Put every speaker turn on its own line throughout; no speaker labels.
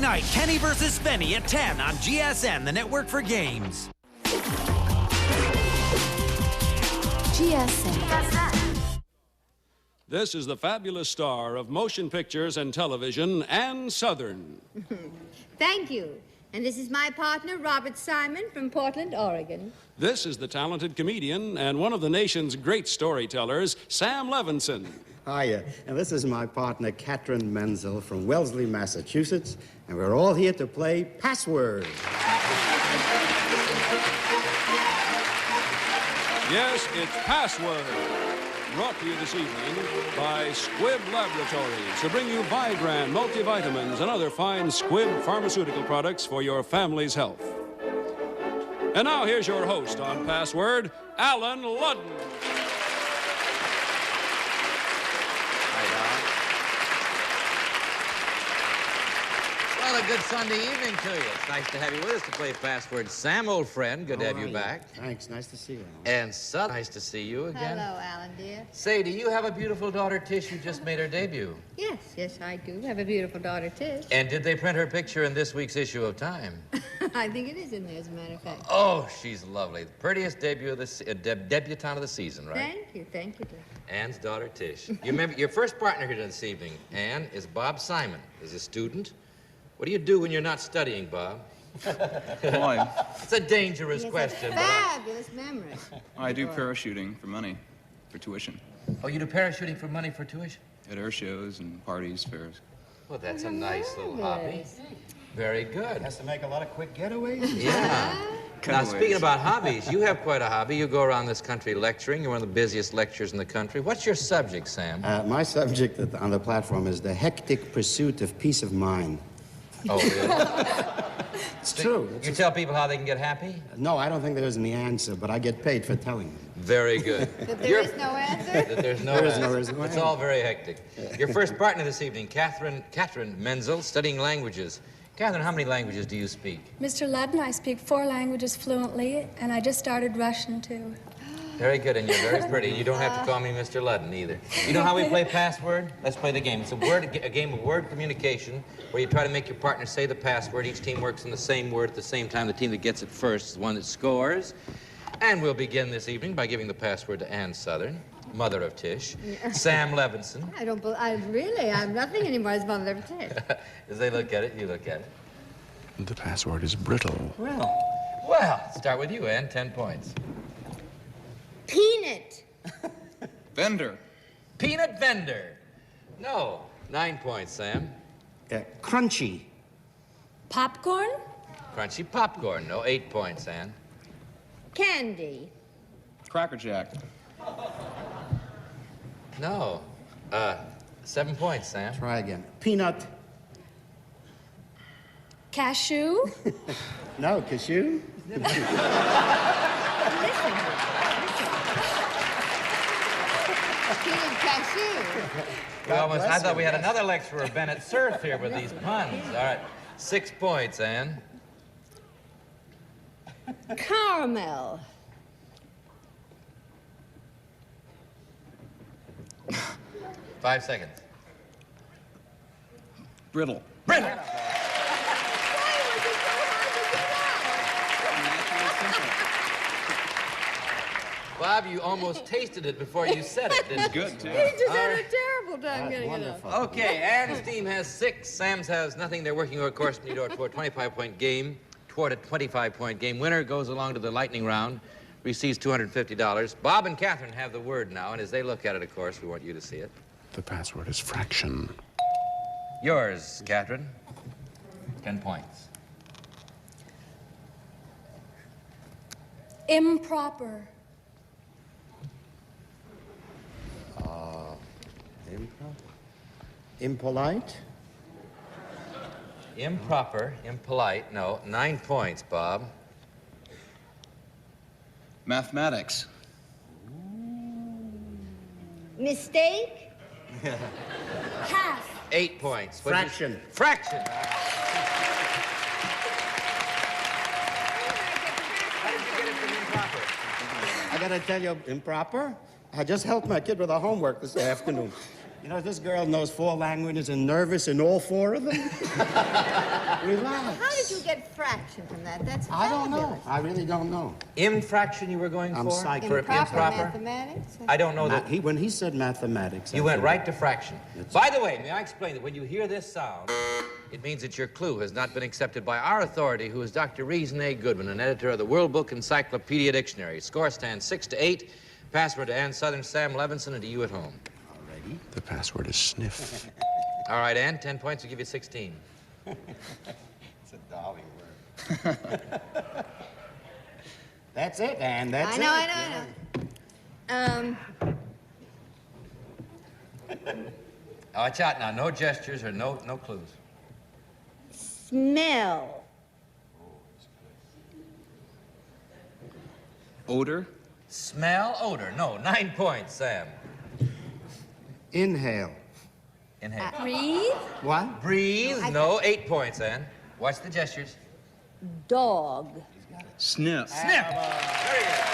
night, Kenny versus Spenny at 10 on GSN, the network for games.
GSN.
This is the fabulous star of motion pictures and television, Ann Sothern.
Thank you. And this is my partner, Robert Simon, from Portland, Oregon.
This is the talented comedian and one of the nation's great storytellers, Sam Levenson.
Hiya, and this is my partner, Katherine Menzel, from Wellesley, Massachusetts, and we're all here to play Password.
Yes, it's Password. Brought to you this evening by Squibb Laboratories to bring you Vigran multivitamins and other fine Squibb pharmaceutical products for your family's health. And now here's your host on Password, Alan Ludden.
Well, a good Sunday evening to you. It's nice to have you with us to play Password. Sam, old friend, good to have you back.
Thanks, nice to see you, Alan.
And Sutherland, nice to see you again.
Hello, Alan, dear.
Say, do you have a beautiful daughter, Tish, who just made her debut?
Yes, I do have a beautiful daughter, Tish.
And did they print her picture in this week's issue of Time?
I think it is in there, as a matter of fact.
Oh, she's lovely. The prettiest debut of the debutante of the season, right?
Thank you, dear.
Ann's daughter, Tish. You remember, your first partner here this evening, Ann, is Bob Simon. He's a student. What do you do when you're not studying, Bob?
Boy,
It's a dangerous question.
Fabulous memory.
I do parachuting for money, for tuition.
Oh, you do parachuting for money for tuition?
At air shows and parties, fairs.
Well, that's a nice little hobby. Very good.
Has to make a lot of quick getaways.
Yeah. Now,
Cutaways.
speaking about hobbies, you have quite a hobby. You go around this country lecturing. You're one of the busiest lecturers in the country. What's your subject, Sam?
My subject on the platform is the hectic pursuit of peace of mind.
Oh, really?
It's true.
You tell people how they can get happy?
No, I don't think there is any answer, but I get paid for telling them.
Very good.
That there is no answer?
That there's no
There is no
answer.
answer.
It's all very hectic. Your first partner this evening, Katherine Menzel, studying languages. Katherine, how many languages do you speak?
Mr. Ludden, I speak 4 languages fluently, and I just started Russian, too.
Very good, and you're very pretty. You don't have to call me Mr. Ludden either. You know how we play Password? Let's play the game. It's a game of word communication where you try to make your partner say the password. Each team works on the same word at the same time. The team that gets it first is the one that scores. And we'll begin this evening by giving the password to Ann Sothern, mother of Tish, Sam Levenson.
I'm nothing anymore as mother of Tish.
As they look at it, you look at it.
The password is brittle.
Well, start with you, Ann. 10 points.
Peanut.
Vendor.
Peanut vendor. No. 9 points, Sam.
Crunchy.
Popcorn?
Crunchy popcorn. No. 8 points, Ann.
Candy.
Cracker Jack.
No. 7 points, Sam.
Try again. Peanut.
Cashew?
No, cashew.
Peanut cashew.
I thought we had another lecturer, Bennett Cerf, here with these puns. All right. 6 points, Ann.
Caramel.
5 seconds.
Brittle.
Brittle. Bob, you almost tasted it before you said it, didn't you?
Good, too.
He just had a terrible time getting it up.
Wonderful.
Okay, Ann's team has 6. Sam's has nothing. They're working, of course, toward a 25-point game. Toward a 25-point game. Winner goes along to the lightning round, receives $250. Bob and Katherine have the word now, and as they look at it, of course, we want you to see it.
The password is fraction.
Yours, Katherine. 10 points.
Improper.
Impolite.
Improper, impolite, no. 9 points, Bob.
Mathematics.
Mistake.
Half.
8 points.
Fraction.
Fraction.
I gotta tell you, improper. I just helped my kid with her homework this afternoon. You know, this girl knows 4 languages and nervous in all 4 of them. Relax.
How did you get fraction from that? That's
I don't know.
fabulous.
I really don't know.
Infraction you were going
I'm
for?
psycho.
For
Improper
improper?
mathematics?
I don't know that.
When he said mathematics,
You
I
went
figured-
right to fraction. By the way, may I explain that when you hear this sound, it means that your clue has not been accepted by our authority, who is Dr. Reason A. Goodman, an editor of the World Book Encyclopedia Dictionary. Score stands 6-8. Password to Ann Sothern, Sam Levenson, and to you at home.
Already?
The password is sniff.
All right, Ann, 10 points will give you 16.
It's a darling word. That's it, Ann. That's it.
I know.
Watch out now. No gestures or no clues.
Smell.
Odor.
Smell, odor. No, 9 points, Sam.
Inhale.
Inhale.
Breathe.
What?
Breathe. No, 8 points, Ann. Watch the gestures.
Dog.
Sniff.
Sniff. Very good.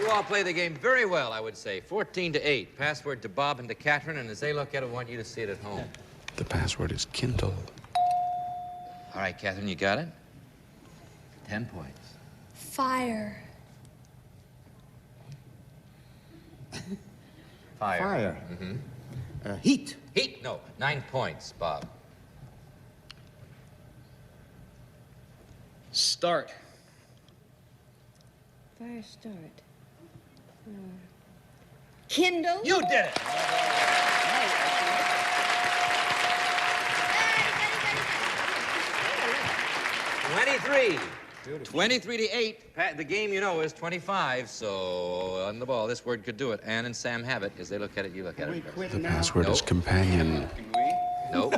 You all play the game very well, I would say. 14-8. Password to Bob and to Katherine, and as they look at it, I want you to see it at home.
The password is Kindle.
All right, Katherine, you got it? 10 points.
Fire.
Fire.
Fire.
Mm-hmm.
Heat.
Heat? No, 9 points, Bob.
Start.
Fire start. Kindle.
You did it! 23. 23-8. The game, you know, is 25, so on the ball, this word could do it. Ann and Sam have it. As they look at it, you look at
We
it.
quit
The
now.
password is
Nope.
companion.
Nope.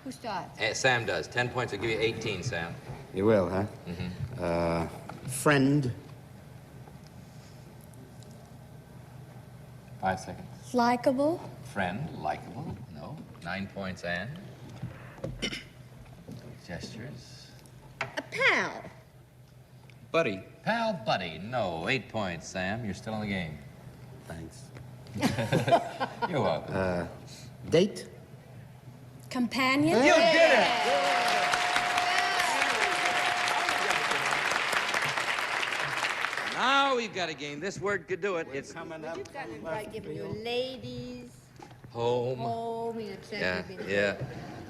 Who starts?
Sam does. 10 points will give you 18, Sam.
You will, huh? Friend.
5 seconds.
Likeable.
Friend, likable. No. 9 points, Ann. Gestures.
A pal.
Buddy.
Pal, buddy. No. 8 points, Sam. You're still in the game.
Thanks.
You're welcome.
Date.
Companion.
You did it! Now we've got a game. This word could do it. It's
Coming up.
You've got it right, giving you ladies,
home.
home, you know,
Yeah,
you've been-
yeah.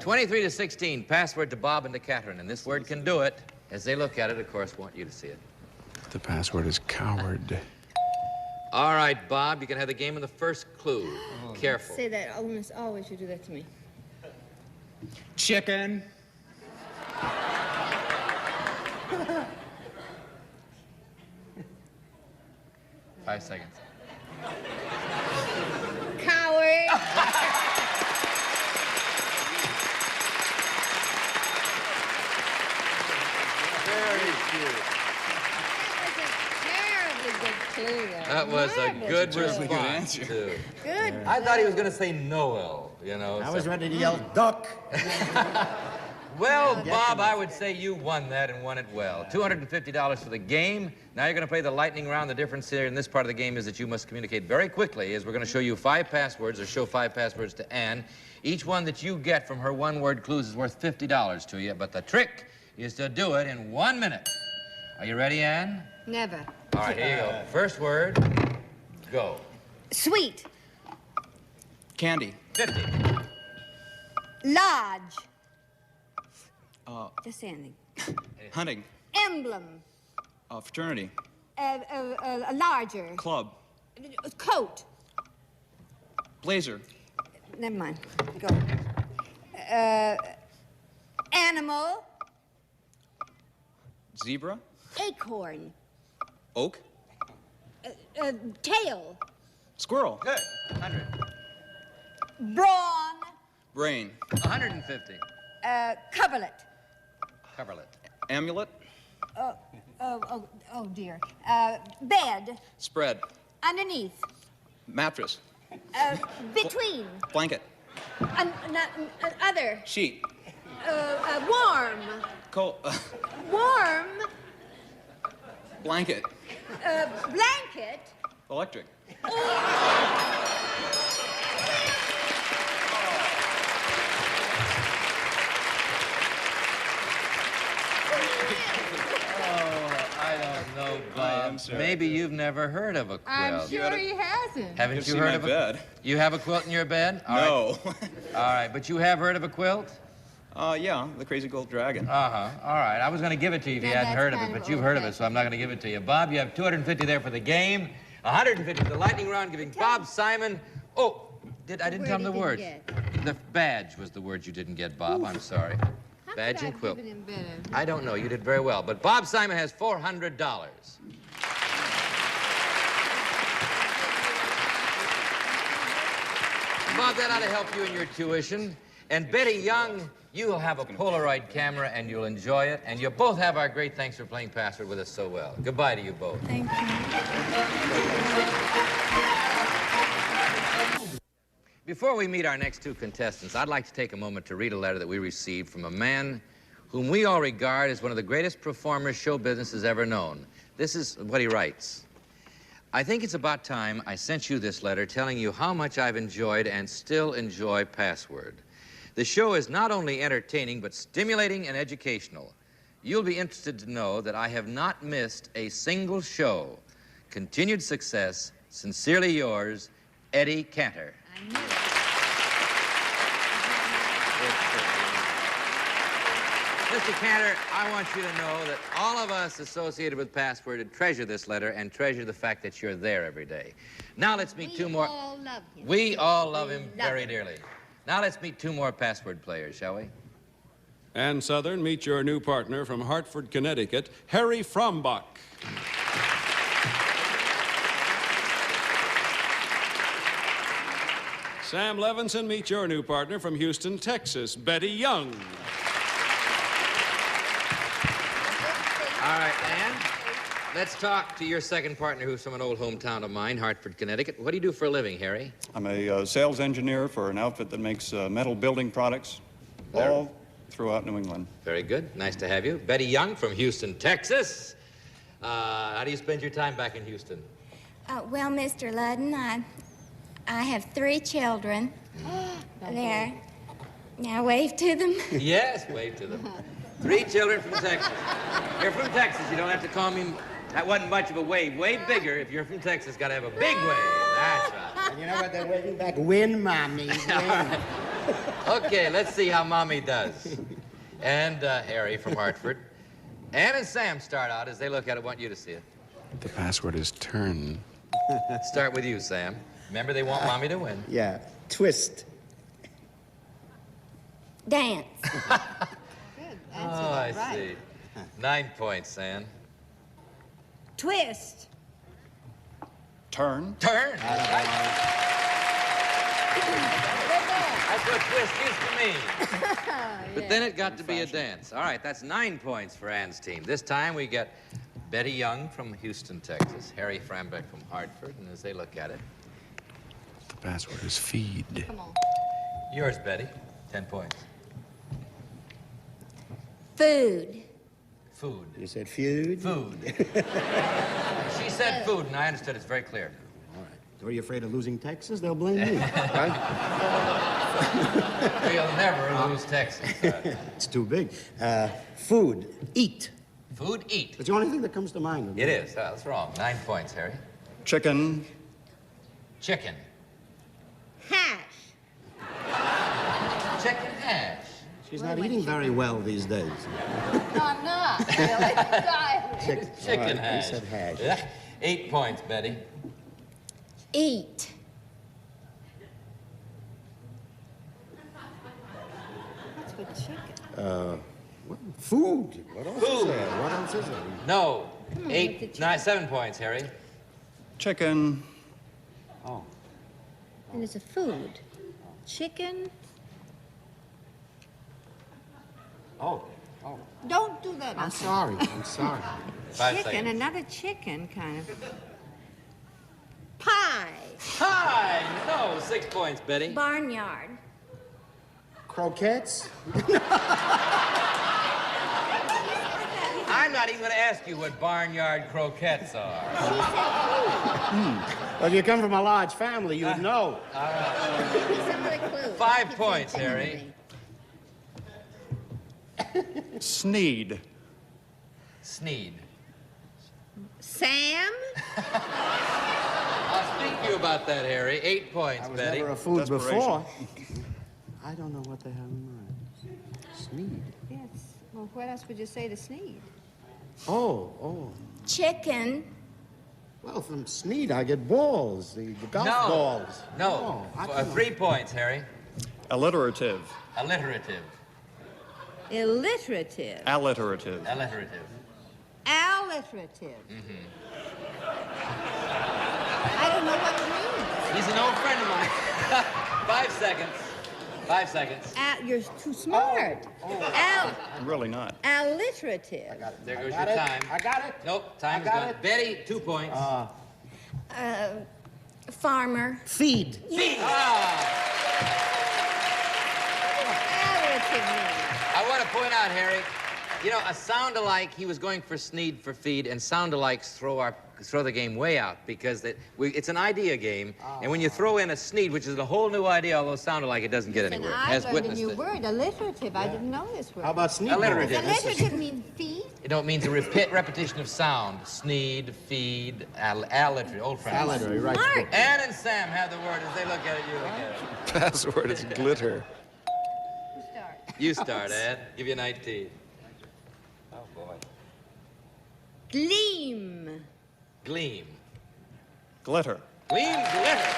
23-16. Password to Bob and to Katherine. And this word can do it. As they look at it, of course, want you to see it.
The password is coward.
All right, Bob, you can have the game in the first clue. Careful.
Say that almost always. You do that to me.
Chicken.
Five seconds.
Coward.
Very cute. That was a good response,
answer.
too.
Good.
I thought he was going to say Noel, you know.
I was
so-
ready to yell, duck.
Well, Bob, I would say you won that and won it well. $250 for the game. Now you're going to play the lightning round. The difference here in this part of the game is that you must communicate very quickly, as we're going to show you 5 passwords, or show 5 passwords to Ann. Each one that you get from her one-word clues is worth $50 to you, but the trick is to do it in 1 minute. Are you ready, Ann?
Never.
All right, here you go. First word, go.
Sweet.
Candy.
50.
Lodge.
Uh,
Just say anything.
hunting.
Emblem.
Fraternity.
Larger.
Club.
Coat.
Blazer.
Never mind. Go. Animal.
Zebra.
Acorn.
Oak.
Tail.
Squirrel.
Good. 100.
Brawn.
Brain.
150.
Coverlet.
Coverlet.
Amulet.
Oh dear. Bed.
Spread.
Underneath.
Mattress.
Between.
Blanket.
Other.
Sheet.
Warm. Warm.
Blanket.
Blanket.
Electric.
Oh.
sir.
Maybe you've never heard of a quilt.
I'm sure he hasn't.
Haven't
You've
you
seen
heard
my
of a
bed.
You have a quilt in your bed? All
No.
right. All right, but you have heard of a quilt?
Yeah, the Crazy Gold Dragon.
Uh-huh. All right. I was going to give it to you if you
Now,
hadn't
that's
heard of it,
kind
but
of
you've heard of it,
old-fashioned.
so I'm not going to give it to you. Bob, you have 250 there for the game, 150 for the lightning round, giving Bob Simon. Oh, I didn't tell him the word. The badge was the word you didn't get, Bob. I'm sorry.
How
Badge
could I
and
have
quilt.
given him better?
I don't know. You did very well. But Bob Simon has $400. Bob, that ought to help you in your tuition. And Betty Young, you'll have a Polaroid camera and you'll enjoy it. And you'll both have our great thanks for playing Password with us so well. Goodbye to you both.
Thank you.
Before we meet our next two contestants, I'd like to take a moment to read a letter that we received from a man whom we all regard as one of the greatest performers show business has ever known. This is what he writes. I think it's about time I sent you this letter telling you how much I've enjoyed and still enjoy Password. The show is not only entertaining, but stimulating and educational. You'll be interested to know that I have not missed a single show. Continued success, sincerely yours, Eddie Cantor.
I knew it.
Mr. Cantor, I want you to know that all of us associated with Password treasure this letter and treasure the fact that you're there every day. Now let's meet two more.
We all love him.
We all love him
love
very
him.
dearly. Now let's meet two more Password players, shall we?
And Southern, meet your new partner from Hartford, Connecticut, Harry Frombauch. Sam Levenson, meet your new partner from Houston, Texas, Betty Young.
All right, Ann, let's talk to your second partner who's from an old hometown of mine, Hartford, Connecticut. What do you do for a living, Harry?
I'm a sales engineer for an outfit that makes metal building products all throughout New England.
Very good. Nice to have you. Betty Young from Houston, Texas. How do you spend your time back in Houston?
Well, Mr. Ludden, I have 3 children. There. Now wave to them.
Yes, wave to them. 3 children from Texas. You're from Texas. You don't have to call me. That wasn't much of a wave. Wave bigger. If you're from Texas, got to have a big wave. That's right.
And you know what they're waving back? Win, Mommy, win.
Okay, let's see how Mommy does. And Harry from Hartford. Ann and Sam start out as they look at it. I want you to see it.
The password is turn.
Start with you, Sam. Remember, they want Mommy to win.
Yeah, twist.
Dance.
Oh, I see. 9 points, Ann.
Twist.
Turn.
Turn. That's what twist used to mean. But then it got to be a dance. All right, that's 9 points for Ann's team. This time we get Betty Young from Houston, Texas, Harry Frombauch from Hartford, and as they look at it,
The password is feed.
Come on.
yours, Betty, 10 points.
Food.
Food.
You said feud?
Food. She said food, and I understood. It's very clear.
All right. So are you afraid of losing Texas? They'll blame you. Right?
We'll never lose Texas.
It's too big. Food. Eat.
Food, eat.
It's the only thing that comes to mind.
It is. That's wrong. 9 points, Harry.
Chicken.
Chicken.
Hash.
Chicken hash.
She's not eating very well these days.
No, I'm not. Really.
Chicken
All right,
hash.
He said hash.
Yeah. 8 points, Betty.
Eat.
What's with chicken?
Food. What else
Food.
is there? What else is there?
No.
with the
8,
chicken.
9, 7 points, Harry.
Chicken.
Oh.
And it's a food. Chicken.
Oh. Oh.
Don't do that.
I'm sorry. I'm sorry.
5
Chicken,
seconds.
another chicken, kind of. Pie.
Hi! No, 6 points, Betty.
Barnyard.
Croquettes?
I'm not even going to ask you what barnyard croquettes are.
Well, if you come from a large family, you'd know.
Give me some of the clues.
5
Keep
points,
thinking of
Harry.
me.
Sneed.
Sneed.
Sam?
I'll speak to you about that, Harry. 8 points,
I was
Betty.
never a food
Desperation.
before. I don't know what they have in mind. Sneed.
Yes. Well, what else would you say to Sneed?
Oh.
Chicken.
Well, from Sneed, I get balls, the golf balls.
No. 3 points, Harry.
Alliterative.
Alliterative.
Illiterative.
Alliterative.
Alliterative.
Alliterative. I don't know what it means.
He's an old friend of mine. 5 seconds. 5 seconds.
You're too smart.
I'm really not.
Alliterative.
There goes your time.
I got it.
Nope, time is gone. Betty, 2 points.
Farmer.
Feed.
Feed.
Alliterative means.
I want to point out, Harry, you know, a sound-alike, he was going for Sneed for feed, and sound-alikes throw the game way out because it's an idea game, and when you throw in a Sneed, which is a whole new idea, although sound-alike, it doesn't get anywhere.
I learned a new word, alliterative. I didn't know this word.
How about Sneed?
Alliterative.
Alliterative means feed?
You know, it means a repetition of sound. Sneed, feed, alliterative. Old friend.
Alliterative, right.
Smart.
Ann and Sam have the word. As they look at it, you look at it.
Password is glitter.
You start.
You start, Ann. Give you 19. Oh, boy.
Gleam.
Gleam.
Glitter.
Gleam, glitter.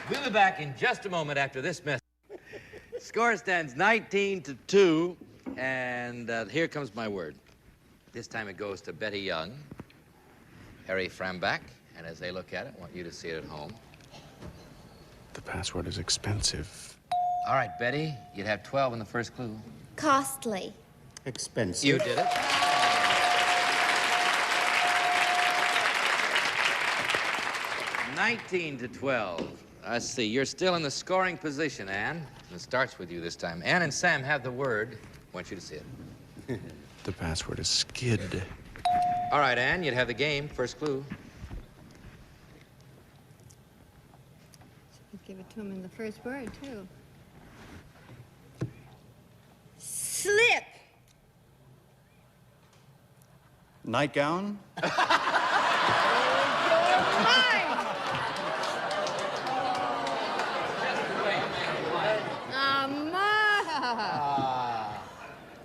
We'll be back in just a moment after this message. Score stands 19-2, and here comes my word. This time it goes to Betty Young, Harry Frombauch, and as they look at it, I want you to see it at home.
The password is expensive.
All right, Betty, you'd have 12 in the first clue.
Costly.
Expensive.
You did it. $19-12. Let's see, you're still in the scoring position, Ann. It starts with you this time. Ann and Sam have the word. I want you to see it.
The password is skid.
All right, Ann, you'd have the game. First clue.
Give it to him in the first word, too. Slip.
Nightgown.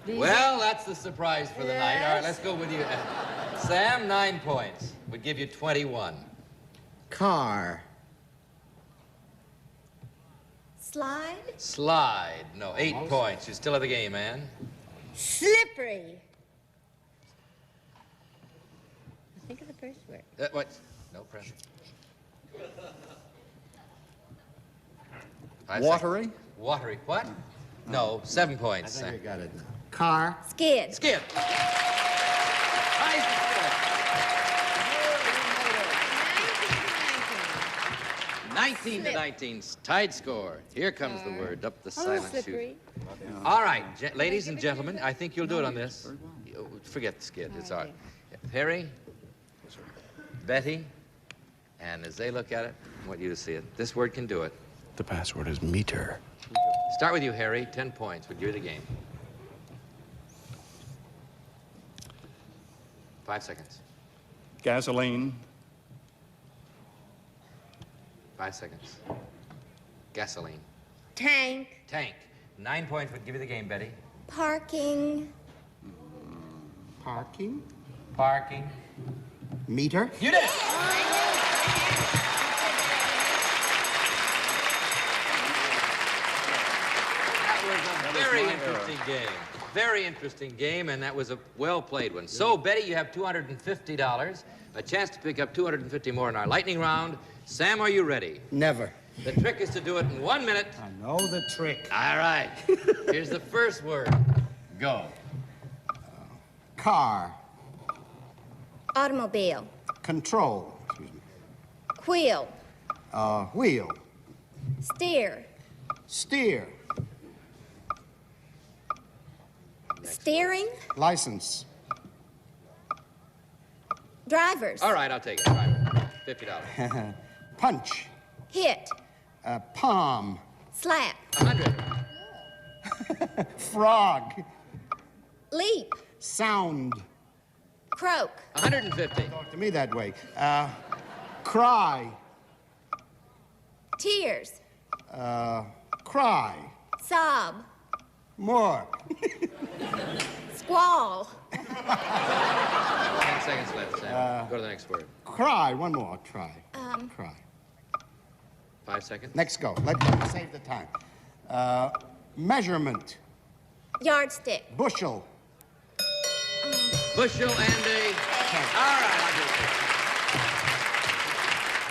Well, that's the surprise for the night. All right, let's go with you. Sam, 9 points. Would give you 21.
Car.
Slide.
Slide. No, 8 points. You still have the game, Ann.
Slippery. Think of the first word.
What? No pressure. 5
Watery.
seconds. Watery. What? No, 7 points.
I think I got it now. Car.
Skid.
Skip. Nice skip. 19-19. Tied score. Here comes the word up the silent chute.
Slippery.
All right, ladies and gentlemen, I think you'll do it on this. Forget the skid. It's all right. Harry, Betty, and as they look at it, I want you to see it. This word can do it.
The password is meter.
Start with you, Harry. 10 points would give you the game. 5 seconds.
Gasoline.
5 seconds. Gasoline.
Tank.
Tank. 9 points would give you the game, Betty.
Parking.
Parking.
Parking.
Meter.
You did it! That was a very interesting game. Very interesting game, and that was a well-played one. So, Betty, you have $250, a chance to pick up $250 more in our lightning round. Sam, are you ready?
Never.
The trick is to do it in 1 minute.
I know the trick.
All right. Here's the first word. Go.
Car.
Automobile.
Control. Excuse me.
Wheel.
Wheel.
Steer.
Steer.
Steering.
License.
Drivers.
All right, I'll take it. All right. $50.
Punch.
Hit.
Palm.
Slap.
100.
Frog.
Leap.
Sound.
Croak.
150.
Talk to me that way. Cry.
Tears.
Cry.
Sob.
More.
Squall.
10 seconds left, Sam. Go to the next word.
Cry. One more. Try. Cry.
5 seconds.
Next go. Let's save the time. Measurement.
Yardstick.
Bushel.
Bushel and a... All right, I'll do it.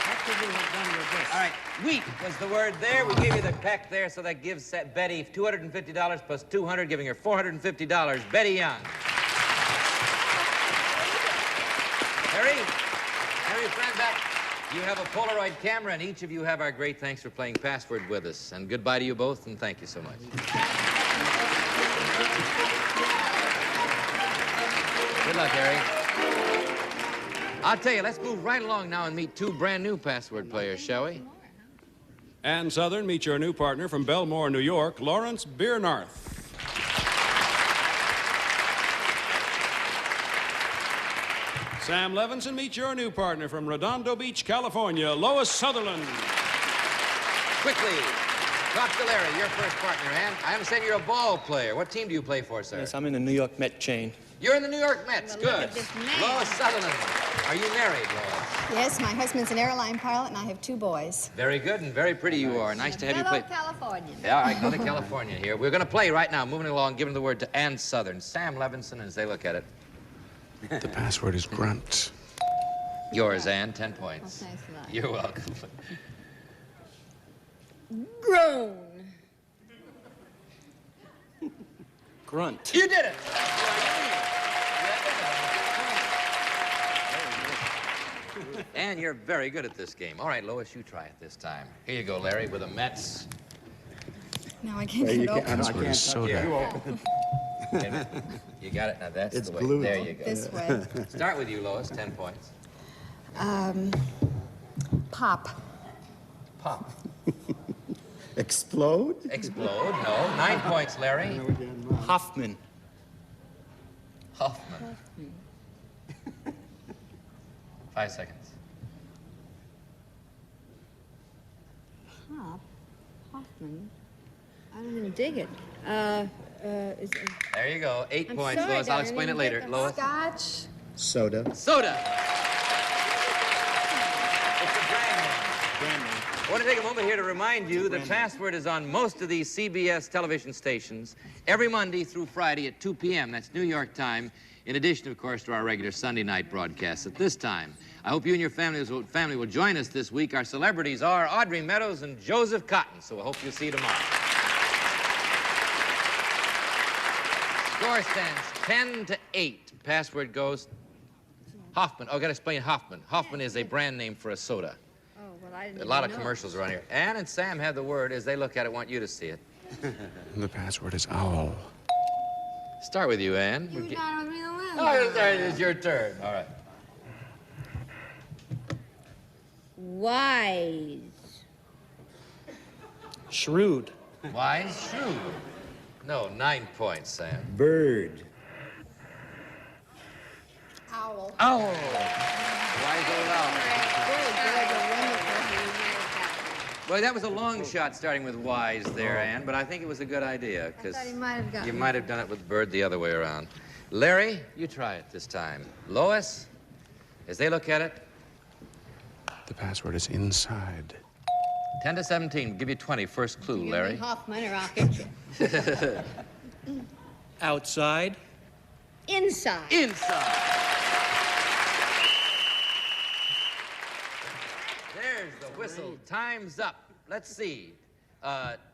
What could you have done with this?
All right, wheat was the word there. We gave you the peck there, so that gives Betty $250 plus 200, giving her $450. Betty Young. Harry, Frombauch, you have a Polaroid camera, and each of you have our great thanks for playing Password with us. And goodbye to you both, and thank you so much. Good luck, Harry. I'll tell you, let's move right along now and meet two brand new Password players, shall we?
And Southern, meet your new partner from Bellhor, New York, Lawrence Beernarth. Sam Levenson, meet your new partner from Rodondo Beach, California, Lois Sutherland.
Quickly, talk to Larry, your first partner, and I understand you're a ball player. What team do you play for, sir?
Yes, I'm in the New York Met chain.
You're in the New York Mets.
Well,
Good.
look at this man.
Lois Sutherland. Are you married, Lois?
Yes, my husband's an airline pilot, and I have 2 boys.
Very good and very pretty you are. Nice to have you play.
California.
Yeah, all right, go to California here. We're going to play right now, moving along, giving the word to Ann Southern. Sam Levenson, as they look at it.
The password is grunt.
Yours, Ann, 10 points.
Thanks a lot.
You're welcome.
Groan.
Grunt.
You did it! And you're very good at this game. All right, Lois, you try it this time. Here you go, Larry, with the Mets.
Now I can't
Well,
get
you
it
can't,
open.
I
Password
can't
is
touch
soda.
it. You open it.
You got it? Now that's
It's
the way.
glued.
There you go.
This way.
Start with you, Lois, 10 points.
Pop.
Pop.
Explode?
Explode, no. 9 points, Larry.
Hoffman.
Hoffman. 5 seconds.
Hoffman. I don't even dig it.
There you go. 8
I'm
points,
sorry,
Lois. I'll
darling,
explain it
you
later.
get
Lois.
Scotch.
Soda.
Soda. It's a brand name.
Brand name.
I want to take a moment here to remind you the password is on most of these CBS television stations every Monday through Friday at 2 p.m. That's New York time, in addition, of course, to our regular Sunday night broadcasts at this time. I hope you and your family will join us this week. Our celebrities are Audrey Meadows and Joseph Cotton, so I hope you'll see you tomorrow. Score stands 10-8. Password goes Hoffman. Oh, I got to explain Hoffman. Hoffman is a brand name for a soda.
Oh, well, I didn't
A lot of
even know.
commercials around here. Ann and Sam have the word. As they look at it, want you to see it.
The password is owl.
Start with you, Ann.
You got on me the limb.
Oh, it's your turn. All right.
Wise.
Shrewd.
Wise, shrewd. No, 9 points, Sam.
Bird.
Owl.
Owl. Wise old owl. Well, that was a long shot starting with wise there, Ann, but I think it was a good idea because
thought he might have gotten
you
it.
might have done it with bird the other way around. Larry, you try it this time. Lois, as they look at it,
The password is inside.
10-17. Give you 20. First clue, Larry.
Hoffman, or I'll get you.
Outside.
Inside.
Inside. There's the whistle. Time's up. Let's see.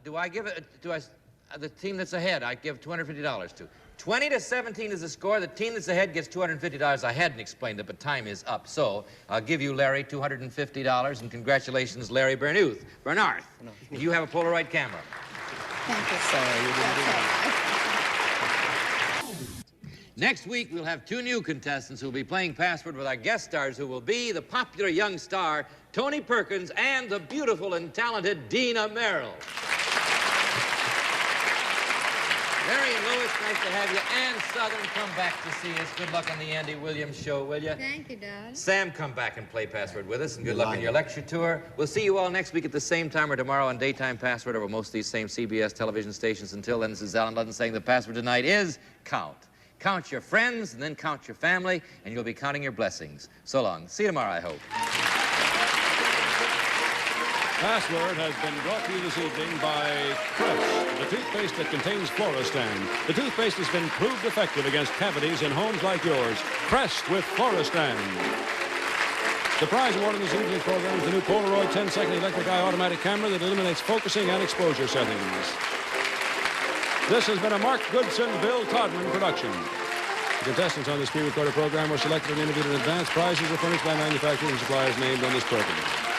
Do I give it? The team that's ahead? I give $250 to. 20-17 is the score. The team that's ahead gets $250. I hadn't explained it, but time is up. So I'll give you, Larry, $250, and congratulations, Larry Beernarth. You have a Polaroid camera.
Thank you.
Sorry, you didn't do that.
Next week, we'll have 2 new contestants who will be playing Password with our guest stars, who will be the popular young star, Tony Perkins, and the beautiful and talented Dina Merrill. Mary and Lois, nice to have you. And Southern, come back to see us. Good luck on the Andy Williams show, will you?
Thank you, darling.
Sam, come back and play Password with us, and good luck on your lecture tour. We'll see you all next week at the same time or tomorrow on Daytime Password over most of these same CBS television stations. Until then, this is Alan Ludden saying the password tonight is count. Count your friends, and then count your family, and you'll be counting your blessings. So long. See you tomorrow, I hope.
Password has been brought to you this evening by Crest, the toothpaste that contains Floristan. The toothpaste has been proved effective against cavities in homes like yours. Crest with Floristan. The prize award in this evening's program is the new Polaroid 10-second electric eye automatic camera that eliminates focusing and exposure settings. This has been a Mark Goodson, Bill Todman production. The contestants on this pre-recorded program were selected and interviewed in advance. Prizes are furnished by manufacturers and suppliers named on this program.